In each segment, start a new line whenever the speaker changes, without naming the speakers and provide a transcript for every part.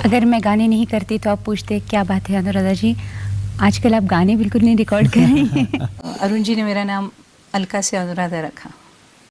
अगर मैं गाने नहीं करती तो आप पूछते क्या बात है अनुराधा जी, आजकल आप गाने बिल्कुल नहीं रिकॉर्ड कर रही हैं।
अरुण जी ने मेरा नाम अलका से अनुराधा रखा।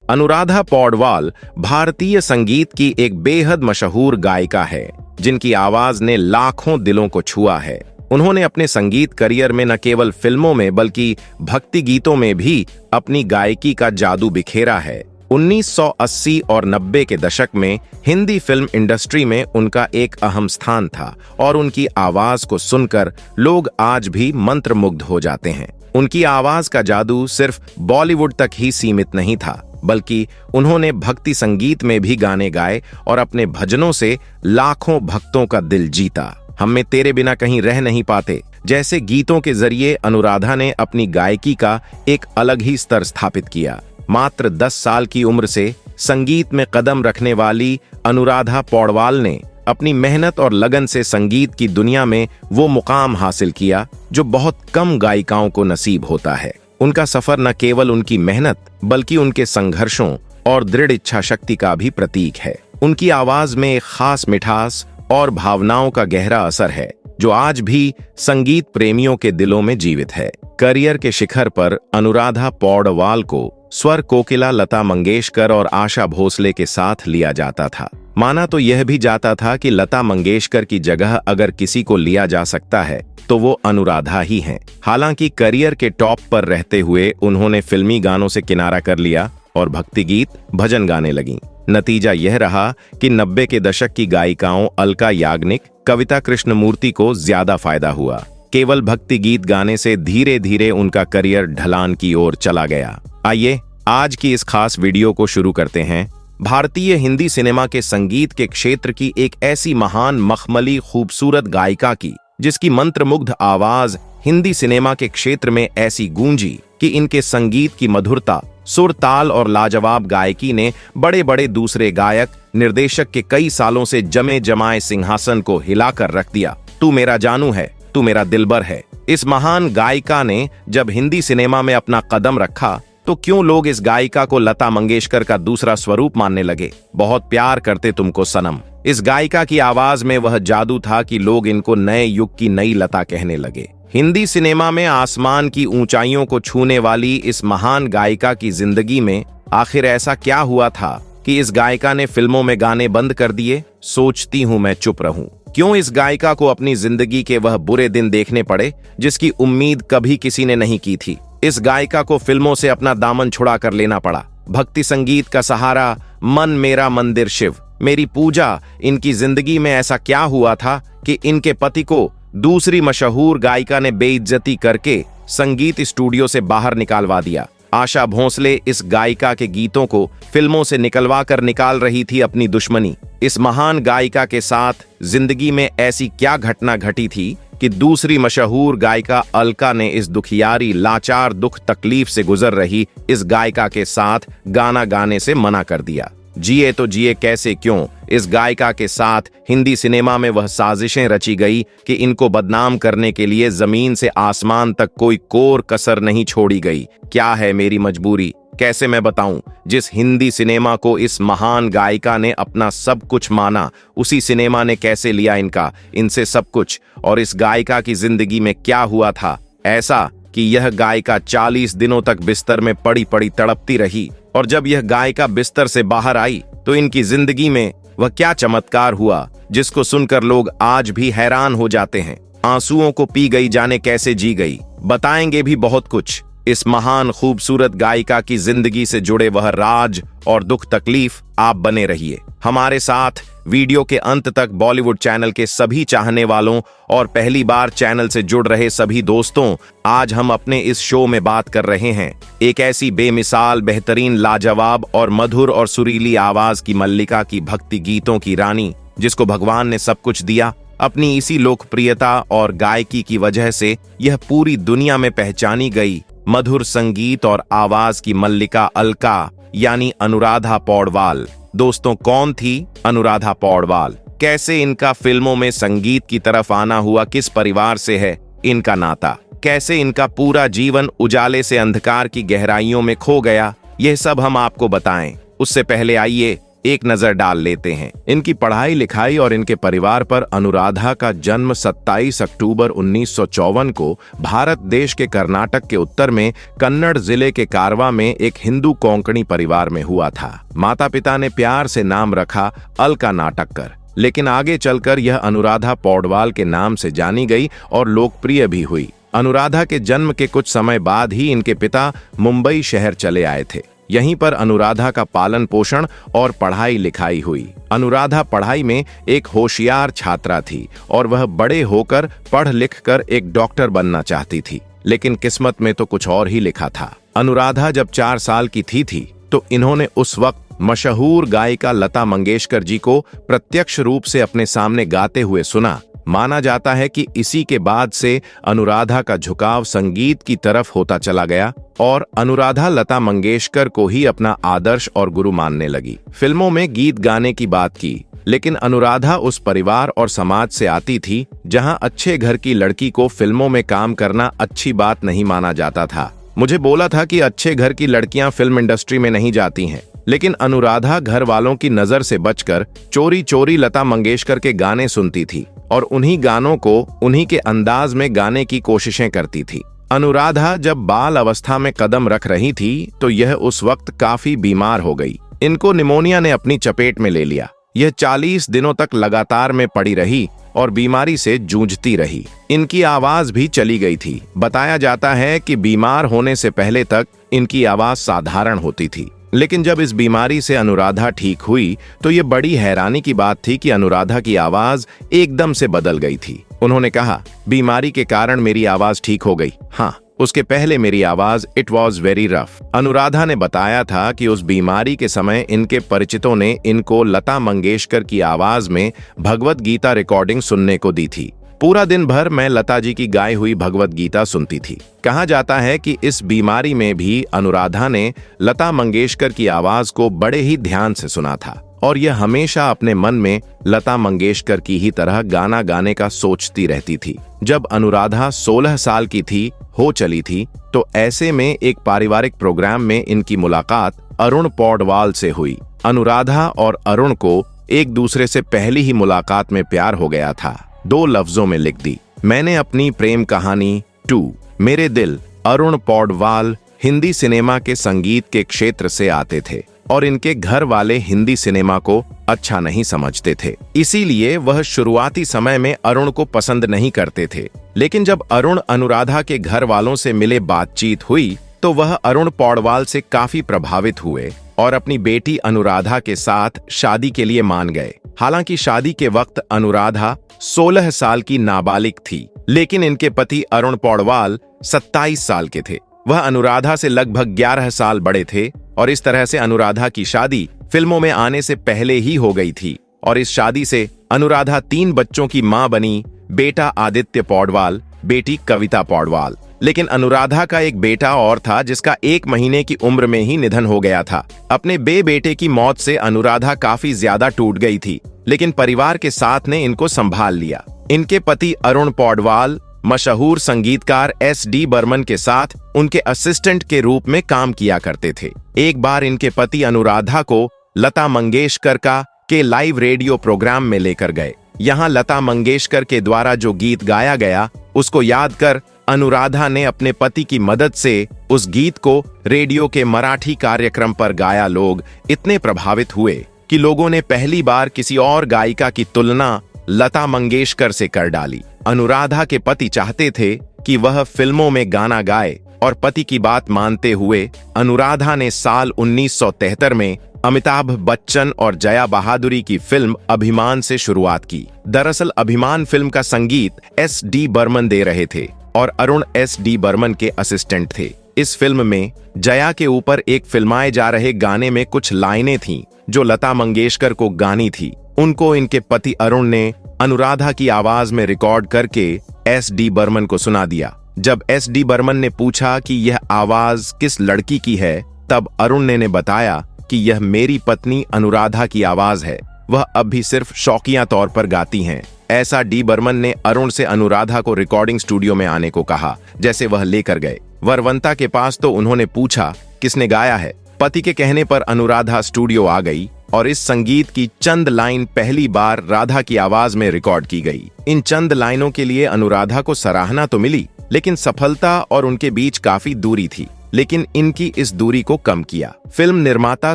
अनुराधा पौडवाल भारतीय संगीत की एक बेहद मशहूर गायिका है जिनकी आवाज ने लाखों दिलों को छुआ है। उन्होंने अपने संगीत करियर में न केवल फिल्मों में बल्कि भक्ति गीतों में भी अपनी गायकी का जादू बिखेरा है। 1980 और 90 के दशक में हिंदी फिल्म इंडस्ट्री में उनका एक अहम स्थान था और उनकी आवाज को सुनकर लोग आज भी मंत्रमुग्ध हो जाते हैं। उनकी आवाज का जादू सिर्फ बॉलीवुड तक ही सीमित नहीं था, बल्कि उन्होंने भक्ति संगीत में भी गाने गाए और अपने भजनों से लाखों भक्तों का दिल जीता। हम में तेरे बिना कहीं रह नहीं पाते जैसे गीतों के जरिए अनुराधा ने अपनी गायकी का एक अलग ही स्तर स्थापित किया। मात्र 10 साल की उम्र से संगीत में कदम रखने वाली अनुराधा पौडवाल ने अपनी मेहनत और लगन से संगीत की दुनिया में वो मुकाम हासिल किया जो बहुत कम गायिकाओं को नसीब होता है। उनका सफर न केवल उनकी मेहनत बल्कि उनके संघर्षों और दृढ़ इच्छा शक्ति का भी प्रतीक है। उनकी आवाज में एक खास मिठास और भावनाओं का गहरा असर है जो आज भी संगीत प्रेमियों के दिलों में जीवित है। करियर के शिखर पर अनुराधा पौडवाल को स्वर कोकिला लता मंगेशकर और आशा भोसले के साथ लिया जाता था। माना तो यह भी जाता था कि लता मंगेशकर की जगह अगर किसी को लिया जा सकता है तो वो अनुराधा ही हैं। हालांकि करियर के टॉप पर रहते हुए उन्होंने फिल्मी गानों से किनारा कर लिया और भक्ति गीत भजन गाने लगीं। नतीजा यह रहा कि 90 के दशक की गायिकाओं अलका याग्निक, कविता कृष्णमूर्ति को ज्यादा फायदा हुआ। केवल भक्ति गीत गाने से धीरे धीरे उनका करियर ढलान की ओर चला गया। आइए आज की इस खास वीडियो को शुरू करते हैं भारतीय हिंदी सिनेमा के संगीत के क्षेत्र की एक ऐसी महान मखमली खूबसूरत गायिका की जिसकी मंत्रमुग्ध आवाज हिंदी सिनेमा के क्षेत्र में ऐसी गूंजी कि इनके संगीत की मधुरता, सुर, ताल और लाजवाब गायकी ने बड़े बड़े दूसरे गायक निर्देशक के कई सालों से जमे जमाए सिंहासन को हिलाकर रख दिया। तू मेरा जानू है, तू मेरा दिलबर है। इस महान गायिका ने जब हिंदी सिनेमा में अपना कदम रखा तो क्यों लोग इस गायिका को लता मंगेशकर का दूसरा स्वरूप मानने लगे। बहुत प्यार करते तुमको सनम। इस गायिका की आवाज में वह जादू था कि लोग इनको नए युग की नई लता कहने लगे। हिंदी सिनेमा में आसमान की ऊंचाइयों को छूने वाली इस महान गायिका की जिंदगी में आखिर ऐसा क्या हुआ था कि इस गायिका ने फिल्मों में गाने बंद कर दिए। सोचती हूँ मैं चुप रहूं। क्यों इस गायिका को अपनी जिंदगी के वह बुरे दिन देखने पड़े जिसकी उम्मीद कभी किसी ने नहीं की थी। इस गायिका को फिल्मों से अपना दामन छुड़ा कर लेना पड़ा। भक्ति संगीत का सहारा, मन मेरा मंदिर शिव, मेरी पूजा, इनकी जिंदगी में ऐसा क्या हुआ था कि इनके पति को दूसरी मशहूर गायिका ने बेइज्जती करके संगीत स्टूडियो से बाहर निकालवा दिया। आशा भोसले इस गायिका के गीतों को फिल्मों से निकलवा कर निकाल रही थी अपनी दुश्मनी। इस महान गायिका के साथ जिंदगी में ऐसी क्या घटना घटी थी कि दूसरी मशहूर गायिका अलका ने इस दुखियारी, लाचार, दुख तकलीफ से गुजर रही इस गायिका के साथ गाना गाने से मना कर दिया। जिए तो जिए कैसे क्यों, इस गायिका के साथ हिंदी सिनेमा में वह साजिशें रची गई कि इनको बदनाम करने के लिए जमीन से आसमान तक कोई कोर कसर नहीं छोड़ी गई। क्या है मेरी मजबूरी, कैसे मैं बताऊं। जिस हिंदी सिनेमा को इस महान गायिका ने अपना सब कुछ माना, उसी सिनेमा ने कैसे लिया इनसे सब कुछ। और इस गायिका की जिंदगी में क्या हुआ था ऐसा कि यह गायिका 40 दिनों तक बिस्तर में पड़ी पड़ी तड़पती रही। और जब यह गायिका बिस्तर से बाहर आई तो इनकी जिंदगी में वह क्या चमत्कार हुआ जिसको सुनकर लोग आज भी हैरान हो जाते हैं। आंसुओं को पी गई जाने कैसे जी गई। बताएंगे भी बहुत कुछ। इस महान खूबसूरत गायिका की जिंदगी से जुड़े वह राज और दुख तकलीफ। आप बने रहिए हमारे साथ वीडियो के अंत तक। बॉलीवुड चैनल के सभी चाहने वालों और पहली बार चैनल से जुड़ रहे सभी दोस्तों, आज हम अपने इस शो में बात कर रहे हैं एक ऐसी बेमिसाल, बेहतरीन, लाजवाब और मधुर और सुरीली आवाज की मल्लिका की, भक्ति गीतों की रानी, जिसको भगवान ने सब कुछ दिया। अपनी इसी लोकप्रियता और गायकी की वजह से यह पूरी दुनिया में पहचानी गई मधुर संगीत और आवाज की मल्लिका अलका यानी अनुराधा पौडवाल। दोस्तों, कौन थी अनुराधा पौडवाल? कैसे इनका फिल्मों में संगीत की तरफ आना हुआ? किस परिवार से है इनका नाता? कैसे इनका पूरा जीवन उजाले से अंधकार की गहराइयों में खो गया? यह सब हम आपको बताएं। उससे पहले आइए एक नजर डाल लेते हैं। इनकी पढ़ाई लिखाई और इनके परिवार पर। अनुराधा का जन्म 27 अक्टूबर 1954 को भारत देश के कर्नाटक के उत्तर में कन्नड़ जिले के कारवा में एक हिंदू कोंकणी परिवार में हुआ था। माता पिता ने प्यार से नाम रखा अलका नाटककर, लेकिन आगे चलकर यह अनुराधा पौडवाल के नाम से जानी गई और लोकप्रिय भी हुई। अनुराधा के जन्म के कुछ समय बाद ही इनके पिता मुंबई शहर चले आए थे। यहीं पर अनुराधा का पालन पोषण और पढ़ाई लिखाई हुई। अनुराधा पढ़ाई में एक होशियार छात्रा थी और वह बड़े होकर पढ़ लिख कर एक डॉक्टर बनना चाहती थी, लेकिन किस्मत में तो कुछ और ही लिखा था। अनुराधा जब 4 साल की थी तो इन्होंने उस वक्त मशहूर गायिका लता मंगेशकर जी को प्रत्यक्ष रूप से अपने सामने गाते हुए सुना। माना जाता है कि इसी के बाद से अनुराधा का झुकाव संगीत की तरफ होता चला गया और अनुराधा लता मंगेशकर को ही अपना आदर्श और गुरु मानने लगी। फिल्मों में गीत गाने की बात की, लेकिन अनुराधा उस परिवार और समाज से आती थी जहां अच्छे घर की लड़की को फिल्मों में काम करना अच्छी बात नहीं माना जाता था। मुझे बोला था कि अच्छे घर की लड़कियां फिल्म इंडस्ट्री में नहीं जाती हैं, लेकिन अनुराधा घर वालों की नजर से बचकर चोरी चोरी लता मंगेशकर के गाने सुनती थी और उन्हीं गानों को उन्हीं के अंदाज में गाने की कोशिशें करती थी। अनुराधा जब बाल अवस्था में कदम रख रही थी तो यह उस वक्त काफी बीमार हो गई। इनको निमोनिया ने अपनी चपेट में ले लिया। यह 40 दिनों तक लगातार में पड़ी रही और बीमारी से जूझती रही। इनकी आवाज भी चली गई थी। बताया जाता है कि बीमार होने से पहले तक इनकी आवाज साधारण होती थी, लेकिन जब इस बीमारी से अनुराधा ठीक हुई तो ये बड़ी हैरानी की बात थी कि अनुराधा की आवाज एकदम से बदल गई थी। उन्होंने कहा, बीमारी के कारण मेरी आवाज ठीक हो गई। हाँ, उसके पहले मेरी आवाज it was very rough. Anuradha ने बताया था कि उस बीमारी के समय इनके परिचितों ने इनको लता मंगेशकर की आवाज में भगवत गीता रिकॉर्डिंग सुनने को दी थी। पूरा दिन भर मैं लता जी की गाई हुई भगवत गीता सुनती थी। कहा जाता है कि इस बीमारी में भी अनुराधा ने लता मंगेशकर की आवाज को बड़े ही ध्यान से सुना था और यह हमेशा अपने मन में लता मंगेशकर की ही तरह गाना गाने का सोचती रहती थी। जब अनुराधा 16 साल की हो चली थी तो ऐसे में एक पारिवारिक प्रोग्राम में इनकी मुलाकात अरुण पौडवाल से हुई। अनुराधा और अरुण को एक दूसरे से पहली ही मुलाकात में प्यार हो गया था। 2 लफ्जों में लिख दी, मैंने अपनी प्रेम कहानी 2। मेरे दिल। अरुण पौडवाल हिंदी सिनेमा के संगीत के क्षेत्र से आते थे और इनके घर वाले हिंदी सिनेमा को अच्छा नहीं समझते थे, इसीलिए वह शुरुआती समय में अरुण को पसंद नहीं करते थे। लेकिन जब अरुण अनुराधा के घर वालों से मिले, बातचीत हुई तो वह अरुण पौडवाल से काफी प्रभावित हुए और अपनी बेटी अनुराधा के साथ शादी के लिए मान गए। हालांकि शादी के वक्त अनुराधा 16 साल की नाबालिग थी, लेकिन इनके पति अरुण पौडवाल 27 साल के थे। वह अनुराधा से लगभग 11 साल बड़े थे और इस तरह से अनुराधा की शादी फिल्मों में आने से पहले ही हो गई थी और इस शादी से अनुराधा 3 बच्चों की मां बनी, बेटा आदित्य पौडवाल, बेटी कविता पौडवाल। लेकिन अनुराधा का एक बेटा और था जिसका 1 महीने की उम्र में ही निधन हो गया था। अपने बेटे की मौत से अनुराधा काफी ज्यादा टूट गई थी, लेकिन परिवार के साथ ने इनको संभाल लिया। इनके पति अरुण पौडवाल मशहूर संगीतकार S.D. बर्मन के साथ उनके असिस्टेंट के रूप में काम किया करते थे। एक बार इनके पति अनुराधा को लता मंगेशकर के लाइव रेडियो प्रोग्राम में लेकर गए। यहाँ लता मंगेशकर के द्वारा जो गीत गाया गया उसको याद कर अनुराधा ने अपने पति की मदद से उस गीत को रेडियो के मराठी कार्यक्रम पर गाया। लोग इतने प्रभावित हुए कि लोगों ने पहली बार किसी और गायिका की तुलना लता मंगेशकर से कर डाली। अनुराधा के पति चाहते थे कि वह फिल्मों में गाना गाए और पति की बात मानते हुए अनुराधा ने साल 1973 में अमिताभ बच्चन और जया बहादुरी की फिल्म अभिमान से शुरुआत की। दरअसल अभिमान फिल्म का संगीत S.D. बर्मन दे रहे थे और अरुण S.D. बर्मन के असिस्टेंट थे। इस फिल्म में जया के ऊपर एक फिल्माए जा रहे गाने में कुछ लाइनें थीं जो लता मंगेशकर को गानी थी। उनको इनके पति अरुण ने अनुराधा की आवाज में रिकॉर्ड करके S.D. बर्मन को सुना दिया। जब S.D. बर्मन ने पूछा कि यह आवाज किस लड़की की है, तब अरुण ने बताया कि यह मेरी पत्नी अनुराधा की आवाज है। वह अब भी सिर्फ शौकिया तौर पर गाती हैं। ऐसा डी बर्मन ने अरुण से अनुराधा को रिकॉर्डिंग स्टूडियो में आने को कहा। जैसे वह लेकर गए वरवंता के पास तो उन्होंने पूछा किसने गाया है। पति के कहने पर अनुराधा स्टूडियो आ गई और इस संगीत की चंद लाइन पहली बार राधा की आवाज में रिकॉर्ड की गई। इन चंद लाइनों के लिए अनुराधा को सराहना तो मिली, लेकिन सफलता और उनके बीच काफी दूरी थी। लेकिन इनकी इस दूरी को कम किया फिल्म निर्माता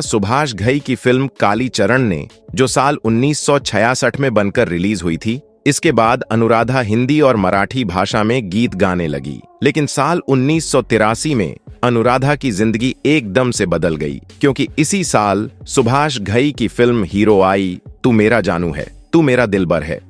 सुभाष घई की फिल्म काली चरण ने, जो साल 1966 में बनकर रिलीज हुई थी। इसके बाद अनुराधा हिंदी और मराठी भाषा में गीत गाने लगी। लेकिन साल 1983 में अनुराधा की जिंदगी एकदम से बदल गई, क्योंकि इसी साल सुभाष घई की फिल्म हीरो आई, तू मेरा जानू है, तू मेरा दिलबर है।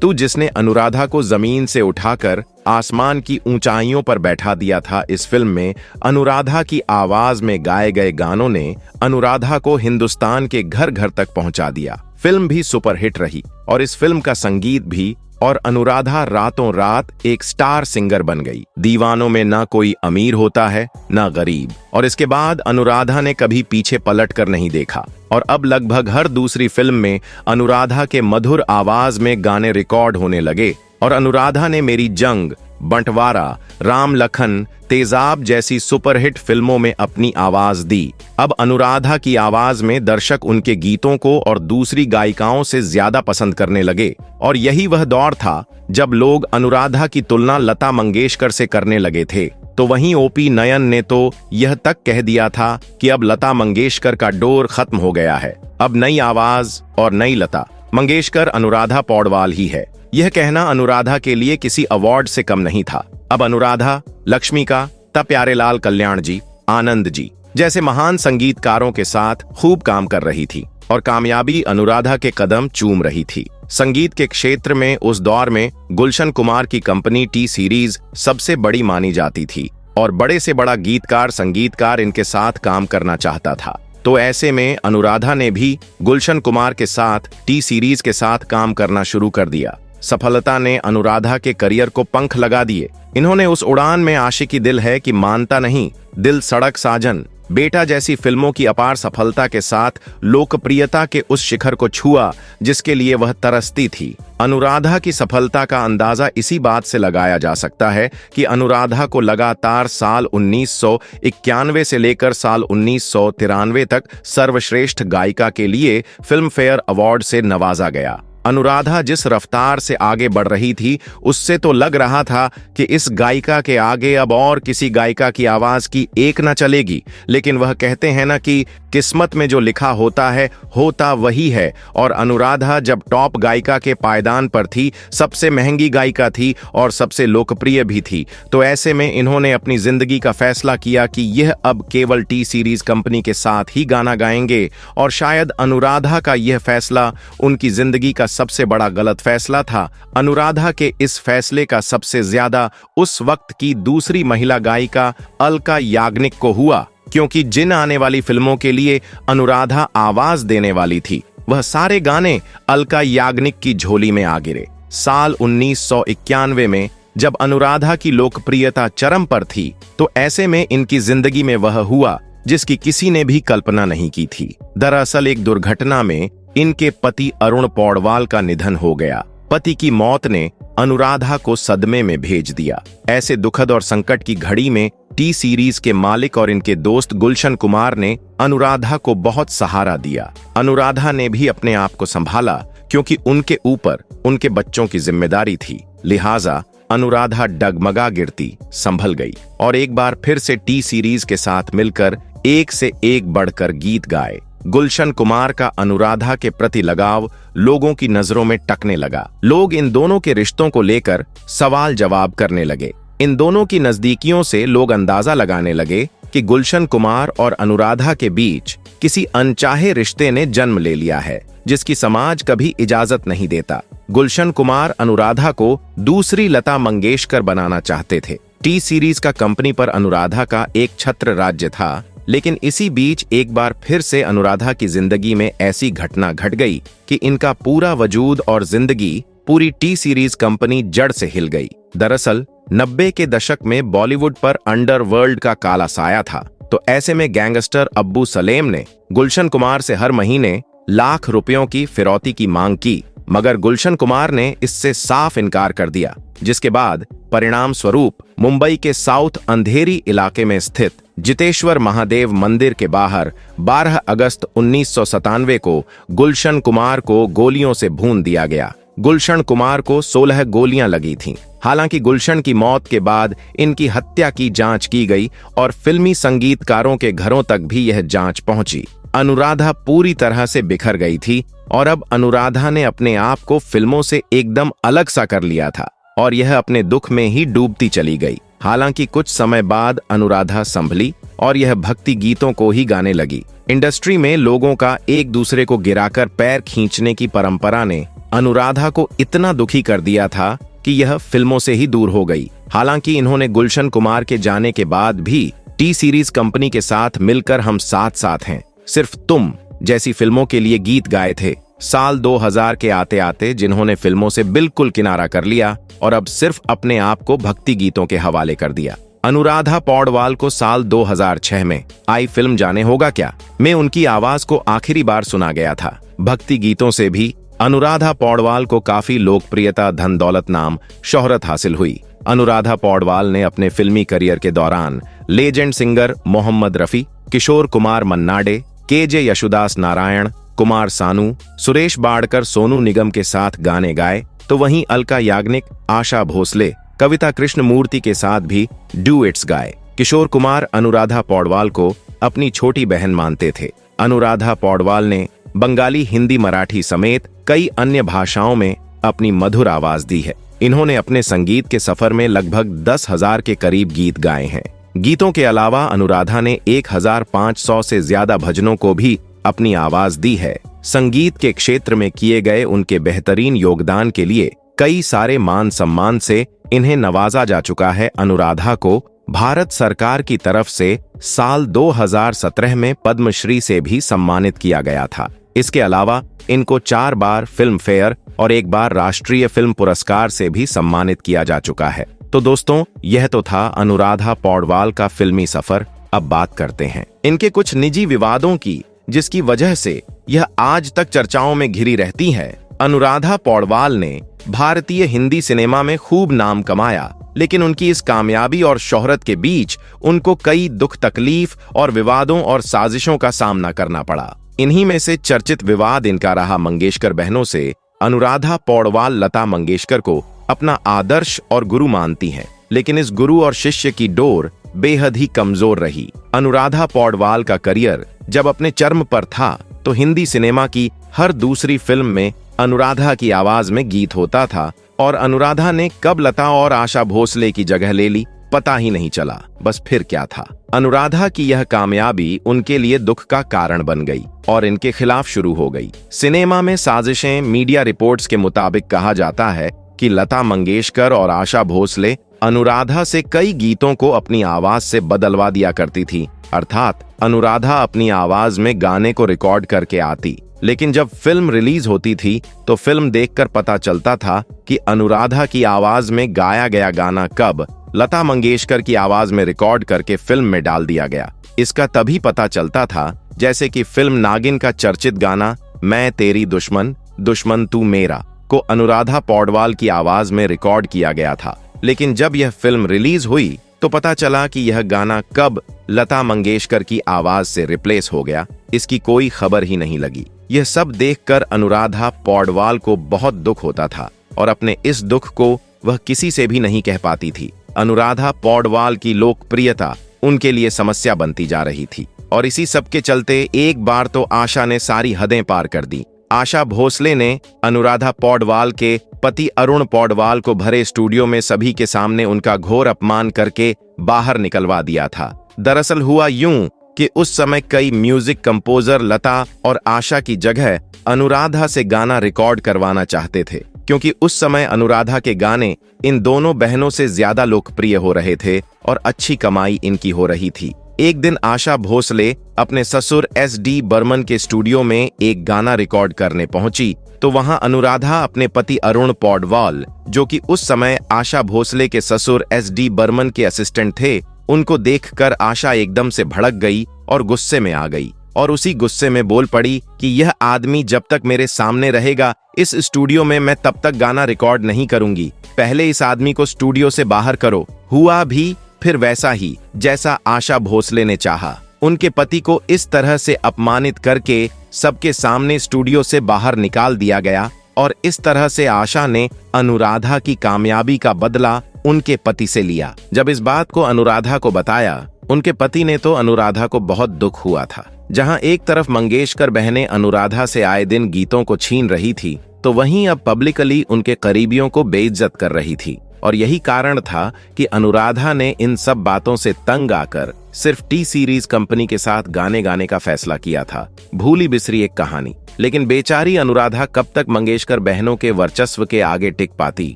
तू जिसने अनुराधा को जमीन से उठाकर आसमान की ऊंचाइयों पर बैठा दिया था। इस फिल्म में अनुराधा की आवाज में गाए गए गानों ने अनुराधा को हिंदुस्तान के घर घर तक पहुंचा दिया। फिल्म भी सुपरहिट रही और इस फिल्म का संगीत भी, और अनुराधा रातों रात एक स्टार सिंगर बन गई। दीवानों में ना कोई अमीर होता है ना गरीब, और इसके बाद अनुराधा ने कभी पीछे पलट कर नहीं देखा और अब लगभग हर दूसरी फिल्म में अनुराधा के मधुर आवाज में गाने रिकॉर्ड होने लगे। और अनुराधा ने मेरी जंग, बंटवारा, राम लखन, तेजाब जैसी सुपरहिट फिल्मों में अपनी आवाज दी। अब अनुराधा की आवाज में दर्शक उनके गीतों को और दूसरी गायिकाओं से ज्यादा पसंद करने लगे। और यही वह दौर था जब लोग अनुराधा की तुलना लता मंगेशकर से करने लगे थे। तो वहीं ओपी नयन ने तो यह तक कह दिया था कि अब लता मंगेशकर का दौर खत्म हो गया है, अब नई आवाज और नई लता मंगेशकर अनुराधा पौडवाल ही है। यह कहना अनुराधा के लिए किसी अवार्ड से कम नहीं था। अब अनुराधा लक्ष्मीकांत, प्यारेलाल कल्याण जी, आनंद जी जैसे महान संगीतकारों के साथ खूब काम कर रही थी और कामयाबी अनुराधा के कदम चूम रही थी। संगीत के क्षेत्र में उस दौर में गुलशन कुमार की कंपनी टी सीरीज सबसे बड़ी मानी जाती थी और बड़े से बड़ा गीतकार संगीतकार इनके साथ काम करना चाहता था। तो ऐसे में अनुराधा ने भी गुलशन कुमार के साथ टी सीरीज के साथ काम करना शुरू कर दिया। सफलता ने अनुराधा के करियर को पंख लगा दिए। इन्होंने उस उड़ान में आशिकी दिल है कि मानता नहीं, दिल सड़क साजन, बेटा जैसी फिल्मों की अपार सफलता के साथ लोकप्रियता के उस शिखर को छुआ जिसके लिए वह तरसती थी। अनुराधा की सफलता का अंदाजा इसी बात से लगाया जा सकता है कि अनुराधा को लगातार साल 1991 से लेकर साल 1993 तक सर्वश्रेष्ठ गायिका के लिए फिल्म फेयर अवार्ड से नवाजा गया। अनुराधा जिस रफ्तार से आगे बढ़ रही थी, उससे तो लग रहा था कि इस गायिका के आगे अब और किसी गायिका की आवाज की एक न चलेगी। लेकिन वह कहते हैं ना कि किस्मत में जो लिखा होता है होता वही है, और अनुराधा जब टॉप गायिका के पायदान पर थी, सबसे महंगी गायिका थी और सबसे लोकप्रिय भी थी। तो ऐसे में इन्होंने अपनी जिंदगी का फैसला किया कि यह अब केवल टी सीरीज कंपनी के साथ ही गाना गाएंगे। और शायद अनुराधा का यह फैसला उनकी जिंदगी का सबसे बड़ा गलत फैसला था। अनुराधा के इस फैसले का सबसे ज्यादा उस वक्त की दूसरी महिला गायिका अलका याग्निक को हुआ, क्योंकि जिन आने वाली फिल्मों के लिए अनुराधा आवाज देने वाली थी, वह सारे गाने अलका याग्निक की झोली में आ गिरे। साल 1991 में जब अनुराधा की लोकप्रियता चरम पर थी, तो ऐसे में इनकी जिंदगी में वह हुआ जिसकी किसी ने भी कल्पना नहीं की थी। दरअसल एक दुर्घटना में इनके पति अरुण पौडवाल का निधन हो गया। पति की मौत ने अनुराधा को सदमे में भेज दिया। ऐसे दुखद और संकट की घड़ी में टी सीरीज के मालिक और इनके दोस्त गुलशन कुमार ने अनुराधा को बहुत सहारा दिया। अनुराधा ने भी अपने आप को संभाला, क्योंकि उनके ऊपर उनके बच्चों की जिम्मेदारी थी। लिहाजा अनुराधा डगमगा गिरती संभल गई और एक बार फिर से टी सीरीज के साथ मिलकर एक से एक बढ़कर गीत गाए। गुलशन कुमार का अनुराधा के प्रति लगाव लोगों की नजरों में टकने लगा। लोग इन दोनों के रिश्तों को लेकर सवाल जवाब करने लगे। इन दोनों की नजदीकियों से लोग अंदाजा लगाने लगे कि गुलशन कुमार और अनुराधा के बीच किसी अनचाहे रिश्ते ने जन्म ले लिया है, जिसकी समाज कभी इजाजत नहीं देता। गुलशन कुमार अनुराधा को दूसरी लता मंगेशकर बनाना चाहते थे। टी सीरीज का कंपनी पर अनुराधा का एक छत्र राज्य था। लेकिन इसी बीच एक बार फिर से अनुराधा की जिंदगी में ऐसी घटना घट गई कि इनका पूरा वजूद और जिंदगी, पूरी टी सीरीज कंपनी जड़ से हिल गई। दरअसल 90 के दशक में बॉलीवुड पर अंडरवर्ल्ड का काला साया था। तो ऐसे में गैंगस्टर अब्बू सलेम ने गुलशन कुमार से हर महीने लाख रुपयों की फिरौती की मांग की। मगर गुलशन कुमार ने इससे साफ इनकार कर दिया, जिसके बाद परिणाम स्वरूप मुंबई के साउथ अंधेरी इलाके में स्थित जितेश्वर महादेव मंदिर के बाहर 12 अगस्त 1997 को गुलशन कुमार को गोलियों से भून दिया गया। गुलशन कुमार को 16 गोलियां लगी थीं। हालांकि गुलशन की मौत के बाद इनकी हत्या की जांच की गई और फिल्मी संगीतकारों के घरों तक भी यह जांच पहुंची। अनुराधा पूरी तरह से बिखर गई थी और अब अनुराधा ने अपने आप को फिल्मों से एकदम अलग सा कर लिया था और यह अपने दुख में ही डूबती चली गई। हालांकि कुछ समय बाद अनुराधा संभली और यह भक्ति गीतों को ही गाने लगी। इंडस्ट्री में लोगों का एक दूसरे को गिराकर पैर खींचने की परंपरा ने अनुराधा को इतना दुखी कर दिया था कि यह फिल्मों से ही दूर हो गई। हालांकि इन्होंने गुलशन कुमार के जाने के बाद भी टी सीरीज कंपनी के साथ मिलकर हम साथ साथ हैं, सिर्फ तुम जैसी फिल्मों के लिए गीत गाए थे। साल 2000 के आते आते जिन्होंने फिल्मों से बिल्कुल किनारा कर लिया और अब सिर्फ अपने आप को भक्ति गीतों के हवाले कर दिया। अनुराधा पौडवाल को साल 2006 में आई फिल्म जाने होगा क्या में उनकी आवाज को आखिरी बार सुना गया था। भक्ति गीतों से भी अनुराधा पौडवाल को काफी लोकप्रियता, धन दौलत, नाम, शोहरत हासिल हुई। अनुराधा पौडवाल ने अपने फिल्मी करियर के दौरान लेजेंड सिंगर मोहम्मद रफी, किशोर कुमार मन्नाडे, के.जे. यशुदास नारायण, कुमार सानू, सुरेश बाड़कर, सोनू निगम के साथ गाने गाए, तो वहीं अलका याग्निक, आशा भोसले, कविता कृष्णमूर्ति के साथ भी डुएट्स गाए। किशोर कुमार अनुराधा पौडवाल को अपनी छोटी बहन मानते थे। अनुराधा पौडवाल ने बंगाली, हिंदी, मराठी समेत कई अन्य भाषाओं में अपनी मधुर आवाज दी है। इन्होंने अपने संगीत के सफर में लगभग 10,000 के करीब गीत गाए हैं। गीतों के अलावा अनुराधा ने 1500 से ज्यादा भजनों को भी अपनी आवाज दी है। संगीत के क्षेत्र में किए गए उनके बेहतरीन योगदान के लिए कई सारे मान सम्मान से इन्हें नवाजा जा चुका है। अनुराधा को भारत सरकार की तरफ से साल 2017 में पद्मश्री से भी सम्मानित किया गया था। इसके अलावा इनको 4 बार फिल्म फेयर और 1 बार राष्ट्रीय फिल्म पुरस्कार से भी सम्मानित किया जा चुका है। तो दोस्तों, यह तो था अनुराधा पौडवाल का फिल्मी सफर। अब बात करते हैं इनके कुछ निजी विवादों की, जिसकी वजह से यह आज तक चर्चाओं में घिरी रहती है। अनुराधा पौडवाल ने भारतीय हिंदी सिनेमा में खूब नाम कमाया, लेकिन उनकी इस कामयाबी और शोहरत के बीच उनको कई दुख, तकलीफ और विवादों और साजिशों का सामना करना पड़ा। इन्हीं में से चर्चित विवाद इनका रहा मंगेशकर बहनों से। अनुराधा पौडवाल लता मंगेशकर को अपना आदर्श और गुरु मानती हैं, लेकिन इस गुरु और शिष्य की डोर बेहद ही कमजोर रही। अनुराधा पौडवाल का करियर जब अपने चरम पर था तो हिंदी सिनेमा की हर दूसरी फिल्म में अनुराधा की आवाज में गीत होता था और अनुराधा ने कब लता और आशा भोसले की जगह ले ली पता ही नहीं चला। बस फिर क्या था, अनुराधा की यह कामयाबी उनके लिए दुख का कारण बन गई और इनके खिलाफ शुरू हो गई सिनेमा में साजिशें। मीडिया रिपोर्ट्स के मुताबिक कहा जाता है कि लता मंगेशकर और आशा भोसले अनुराधा से कई गीतों को अपनी आवाज से बदलवा दिया करती थी, अर्थात अनुराधा अपनी आवाज में गाने को रिकॉर्ड करके आती, लेकिन जब फिल्म रिलीज होती थी तो फिल्म देखकर पता चलता था कि अनुराधा की आवाज में गाया गया गाना कब लता मंगेशकर की आवाज में रिकॉर्ड करके फिल्म में डाल दिया गया। इसका तभी पता चलता था जैसे कि फिल्म नागिन का चर्चित गाना मैं तेरी दुश्मन, दुश्मन तू मेरा को अनुराधा पौडवाल की आवाज में रिकॉर्ड किया गया था, लेकिन जब यह फिल्म रिलीज हुई तो पता चला कि यह गाना कब लता मंगेशकर की आवाज से रिप्लेस हो गया। इसकी कोई खबर ही नहीं लगी। यह सब देखकर अनुराधा पौडवाल को बहुत दुख होता था और अपने इस दुख को वह किसी से भी नहीं कह पाती थी। अनुराधा पौडवाल की लोकप्रियता उनके लिए समस्या बनती जा रही थी और इसी सब के चलते एक बार तो आशा ने सारी हदें पार कर दी। आशा भोसले ने अनुराधा पौडवाल के पति अरुण पौडवाल को भरे स्टूडियो में सभी के सामने उनका घोर अपमान करके बाहर निकलवा दिया था। दरअसल हुआ यूं कि उस समय कई म्यूजिक कंपोजर लता और आशा की जगह अनुराधा से गाना रिकॉर्ड करवाना चाहते थे, क्योंकि उस समय अनुराधा के गाने इन दोनों बहनों से ज्यादा लोकप्रिय हो रहे थे और अच्छी कमाई इनकी हो रही थी। एक दिन आशा भोसले अपने ससुर S.D. बर्मन के स्टूडियो में एक गाना रिकॉर्ड करने पहुंची तो वहां अनुराधा अपने पति अरुण पौडवाल, जो कि उस समय आशा भोसले के ससुर S.D. बर्मन के असिस्टेंट थे, उनको देखकर आशा एकदम से भड़क गई और गुस्से में आ गई। और उसी गुस्से में बोल पड़ी कि यह आदमी जब तक मेरे सामने रहेगा इस स्टूडियो में मैं तब तक गाना रिकॉर्ड नहीं करूंगी। पहले इस आदमी को स्टूडियो से बाहर करो। हुआ भी फिर वैसा ही जैसा आशा भोसले ने चाहा। उनके पति को इस तरह से अपमानित करके सबके सामने स्टूडियो से बाहर निकाल दिया गया और इस तरह से आशा ने अनुराधा की कामयाबी का बदला उनके पति से लिया। जब इस बात को अनुराधा को बताया, उनके पति ने तो अनुराधा को बहुत दुख हुआ था। जहां एक तरफ मंगेशकर बहनें अनुराधा से आए दिन गीतों को छीन रही थी, तो वहीं अब पब्लिकली उनके करीबियों को बेइज्जत कर रही थी। और यही कारण था कि अनुराधा ने इन सब बातों से तंग आकर सिर्फ टी सीरीज कंपनी के साथ गाने गाने का फैसला किया था। भूली बिसरी एक कहानी। लेकिन बेचारी अनुराधा कब तक मंगेशकर बहनों के वर्चस्व के आगे टिक पाती।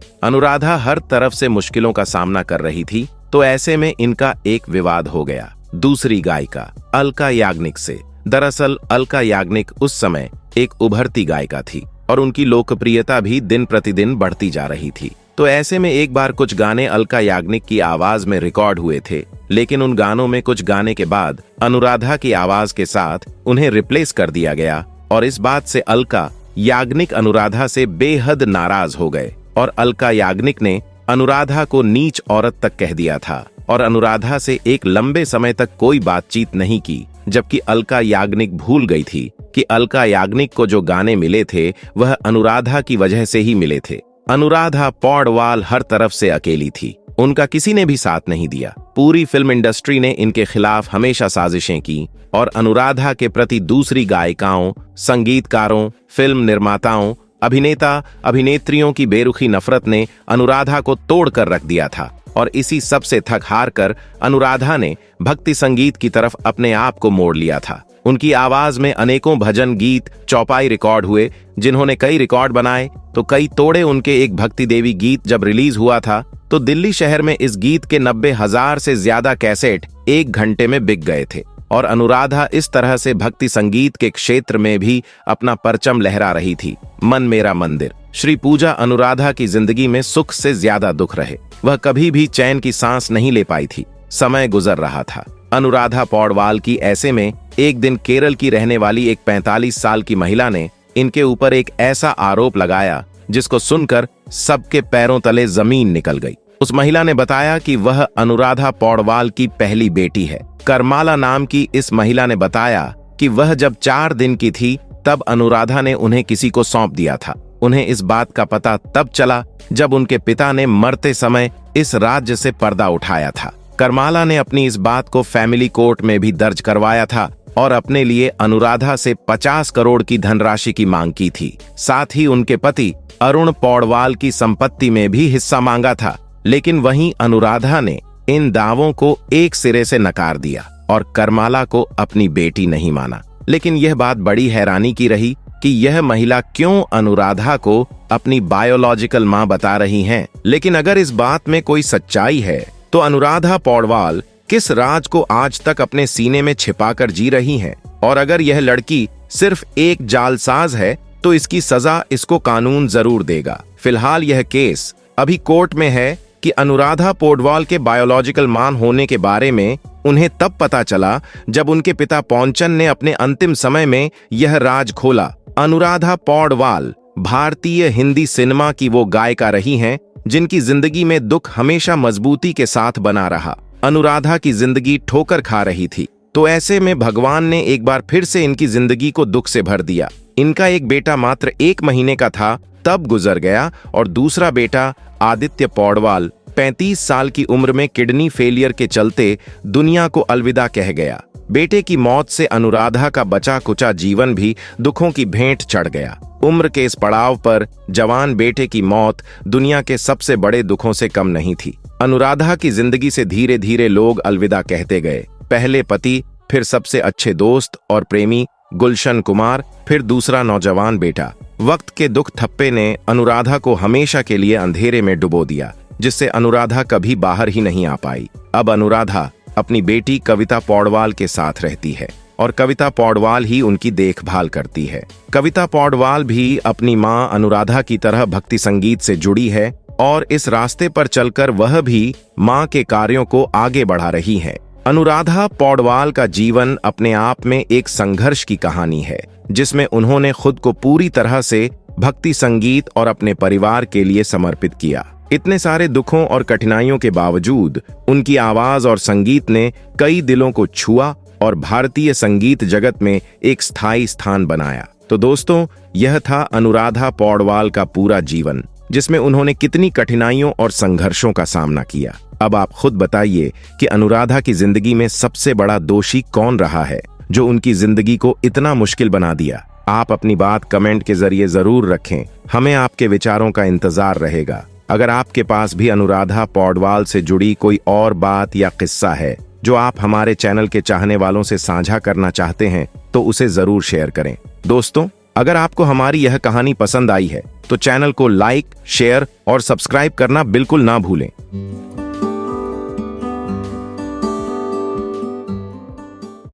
अनुराधा हर तरफ से मुश्किलों का सामना कर रही थी, तो ऐसे में इनका एक विवाद हो गया दूसरी गायिका अलका याग्निक से। दरअसल अलका याग्निक उस समय एक उभरती गायिका थी और उनकी लोकप्रियता भी दिन प्रतिदिन बढ़ती जा रही थी। तो ऐसे में एक बार कुछ गाने अलका याग्निक की आवाज में रिकॉर्ड हुए थे, लेकिन उन गानों में कुछ गाने के बाद अनुराधा की आवाज के साथ उन्हें रिप्लेस कर दिया गया और इस बात से अलका याग्निक अनुराधा से बेहद नाराज हो गए और अलका याग्निक ने अनुराधा को नीच औरत तक कह दिया था और अनुराधा से एक लंबे समय तक कोई बातचीत नहीं की, जबकि अलका याग्निक भूल गई थी कि अलका याग्निक को जो गाने मिले थे वह अनुराधा की वजह से ही मिले थे। अनुराधा पौडवाल हर तरफ से अकेली थी, उनका किसी ने भी साथ नहीं दिया। पूरी फिल्म इंडस्ट्री ने इनके खिलाफ हमेशा साजिशें की और अनुराधा के प्रति दूसरी गायिकाओं, संगीतकारों, फिल्म निर्माताओं, अभिनेता अभिनेत्रियों की बेरुखी नफरत ने अनुराधा को तोड़ कर रख दिया था और इसी सब से थक हार कर अनुराधा ने भक्ति संगीत की तरफ अपने आप को मोड़ लिया था। उनकी आवाज में अनेकों भजन गीत चौपाई रिकॉर्ड हुए, जिन्होंने कई रिकॉर्ड बनाए तो कई तोड़े। उनके एक भक्ति देवी गीत जब रिलीज हुआ था तो दिल्ली शहर में इस गीत के 90,000 से ज्यादा कैसेट 1 घंटे में बिक गए थे और अनुराधा इस तरह से भक्ति संगीत के क्षेत्र में भी अपना परचम लहरा रही थी। मन मेरा मंदिर, श्री पूजा अनुराधा की जिंदगी में सुख से ज्यादा दुख रहे। वह कभी भी चैन की सांस नहीं ले पाई थी। समय गुजर रहा था। अनुराधा पौडवाल की ऐसे में एक दिन केरल की रहने वाली एक 45 साल की महिला ने इनके ऊपर एक ऐसा आरोप लगाया जिसको सुनकर सबके पैरों तले जमीन निकल गई। उस महिला ने बताया कि वह अनुराधा पौडवाल की पहली बेटी है। करमाला नाम की इस महिला ने बताया कि वह जब 4 दिन की थी तब अनुराधा ने उन्हें किसी को सौंप दिया था। उन्हें इस बात का पता तब चला जब उनके पिता ने मरते समय इस राज्य से पर्दा उठाया था। करमाला ने अपनी इस बात को फैमिली कोर्ट में भी दर्ज करवाया था और अपने लिए अनुराधा से 50 करोड़ की धनराशि की मांग की थी। साथ ही उनके पति अरुण पौडवाल की संपत्ति में भी हिस्सा मांगा था, लेकिन वहीं अनुराधा ने इन दावों को एक सिरे से नकार दिया और करमाला को अपनी बेटी नहीं माना। लेकिन यह बात बड़ी हैरानी की रही कि यह महिला क्यों अनुराधा को अपनी बायोलॉजिकल मां बता रही हैं। लेकिन अगर इस बात में कोई सच्चाई है तो अनुराधा पौडवाल किस राज को आज तक अपने सीने में छिपाकर जी रही हैं? और अगर यह लड़की सिर्फ एक जालसाज है तो इसकी सजा इसको कानून जरूर देगा। फिलहाल यह केस अभी कोर्ट में है कि अनुराधा पौडवाल के बायोलॉजिकल मां होने के बारे में उन्हें तब पता चला जब उनके पिता पौंचन ने अपने अंतिम समय में यह राज खोला। अनुराधा पौडवाल भारतीय हिंदी सिनेमा की वो गायिका रही हैं जिनकी जिंदगी में दुख हमेशा मजबूती के साथ बना रहा। अनुराधा की जिंदगी ठोकर खा रही थी, तो ऐसे में भगवान ने एक बार फिर से इनकी जिंदगी को दुख से भर दिया। इनका एक बेटा मात्र 1 महीने का था तब गुजर गया और दूसरा बेटा आदित्य पौडवाल 35 साल की उम्र में किडनी फेलियर के चलते दुनिया को अलविदा कह गया। बेटे की मौत से अनुराधा का बचा कुचा जीवन भी दुखों की भेंट चढ़ गया। उम्र के इस पड़ाव पर जवान बेटे की मौत दुनिया के सबसे बड़े दुखों से कम नहीं थी। अनुराधा की जिंदगी से धीरे धीरे लोग अलविदा कहते गए। पहले पति, फिर सबसे अच्छे दोस्त और प्रेमी गुलशन कुमार, फिर दूसरा नौजवान बेटा। वक्त के दुख थप्पे ने अनुराधा को हमेशा के लिए अंधेरे में डुबो दिया, जिससे अनुराधा कभी बाहर ही नहीं आ पाई। अब अनुराधा अपनी बेटी कविता पौडवाल के साथ रहती है और कविता पौडवाल ही उनकी देखभाल करती है। कविता पौडवाल भी अपनी मां अनुराधा की तरह भक्ति संगीत से जुड़ी है और इस रास्ते पर चलकर वह भी मां के कार्यों को आगे बढ़ा रही है। अनुराधा पौडवाल का जीवन अपने आप में एक संघर्ष की कहानी है, जिसमें उन्होंने खुद को पूरी तरह से भक्ति संगीत और अपने परिवार के लिए समर्पित किया। इतने सारे दुखों और कठिनाइयों के बावजूद उनकी आवाज और संगीत ने कई दिलों को छुआ और भारतीय संगीत जगत में एक स्थायी स्थान बनाया। तो दोस्तों, यह था अनुराधा पौडवाल का पूरा जीवन, जिसमें उन्होंने कितनी कठिनाइयों और संघर्षों का सामना किया। अब आप खुद बताइए कि अनुराधा की जिंदगी में सबसे बड़ा दोषी कौन रहा है, जो उनकी जिंदगी को इतना मुश्किल बना दिया। आप अपनी बात कमेंट के जरिए जरूर रखें, हमें आपके विचारों का इंतजार रहेगा। अगर आपके पास भी अनुराधा पौडवाल से जुड़ी कोई और बात या किस्सा है जो आप हमारे चैनल के चाहने वालों से साझा करना चाहते हैं, तो उसे जरूर शेयर करें। दोस्तों, अगर आपको हमारी यह कहानी पसंद आई है तो चैनल को लाइक, शेयर और सब्सक्राइब करना बिल्कुल ना भूलें।